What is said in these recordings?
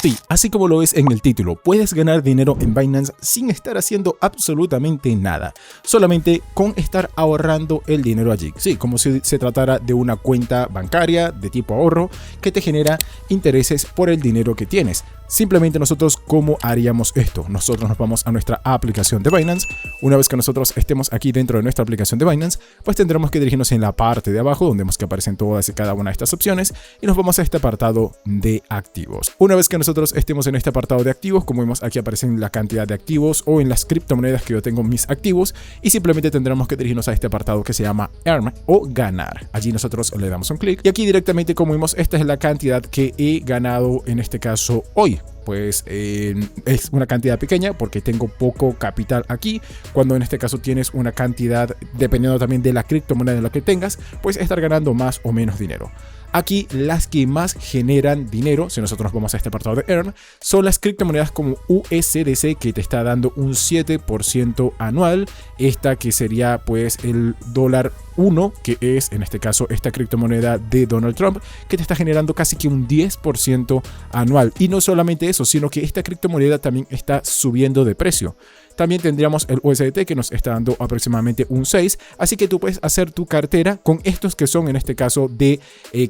Sí, así como lo ves en el título, puedes ganar dinero en Binance sin estar haciendo absolutamente nada, solamente con estar ahorrando el dinero allí. Sí, como si se tratara de una cuenta bancaria de tipo ahorro que te genera intereses por el dinero que tienes. Simplemente nosotros, ¿cómo haríamos esto? Nosotros nos vamos a nuestra aplicación de Binance. Una vez que nosotros estemos aquí dentro de nuestra aplicación de Binance, pues tendremos que dirigirnos en la parte de abajo donde vemos que aparecen todas y cada una de estas opciones y nos vamos a este apartado de activos. Una vez que nosotros estemos en este apartado de activos, como vemos aquí aparecen la cantidad de activos o en las criptomonedas que yo tengo mis activos, y simplemente tendremos que dirigirnos a este apartado que se llama Earn o ganar. Allí nosotros le damos un clic y aquí directamente, como vemos, esta es la cantidad que he ganado en este caso hoy. Pues es una cantidad pequeña porque tengo poco capital aquí, cuando en este caso tienes una cantidad, dependiendo también de la criptomoneda en la que tengas, pues estar ganando más o menos dinero. Aquí las que más generan dinero, si nosotros nos vamos a este apartado de Earn, son las criptomonedas como USDC, que te está dando un 7% anual. Esta que sería pues el dólar 1, que es en este caso esta criptomoneda de Donald Trump, que te está generando casi que un 10% anual. Y no solamente eso, sino que esta criptomoneda también está subiendo de precio. También tendríamos el USDT, que nos está dando aproximadamente un 6, así que tú puedes hacer tu cartera con estos que son en este caso de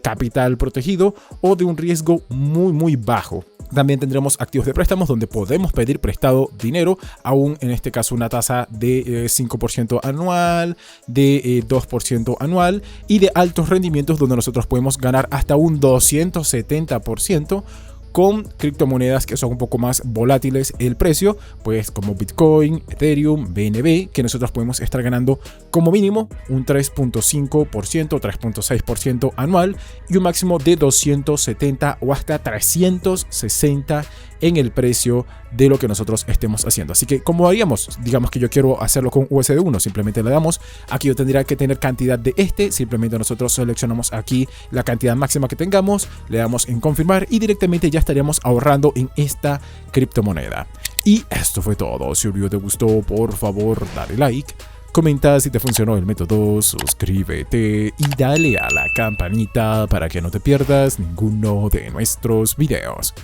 capital protegido o de un riesgo muy bajo. También tendremos activos de préstamos donde podemos pedir prestado dinero, aún en este caso una tasa de 5% anual, de 2% anual, y de altos rendimientos donde nosotros podemos ganar hasta un 270%. Con criptomonedas que son un poco más volátiles el precio, pues como Bitcoin, Ethereum, BNB, que nosotros podemos estar ganando como mínimo un 3.5%, 3.6% anual y un máximo de 270 o hasta 360 en el precio de lo que nosotros estemos haciendo. Así que, ¿cómo haríamos? Digamos que yo quiero hacerlo con USD1, simplemente le damos, aquí yo tendría que tener cantidad de simplemente nosotros seleccionamos aquí la cantidad máxima que tengamos, le damos en confirmar y directamente ya estaríamos ahorrando en esta criptomoneda. Y esto fue todo. Si el video te gustó, por favor dale like, comenta si te funcionó el método, suscríbete y dale a la campanita para que no te pierdas ninguno de nuestros videos.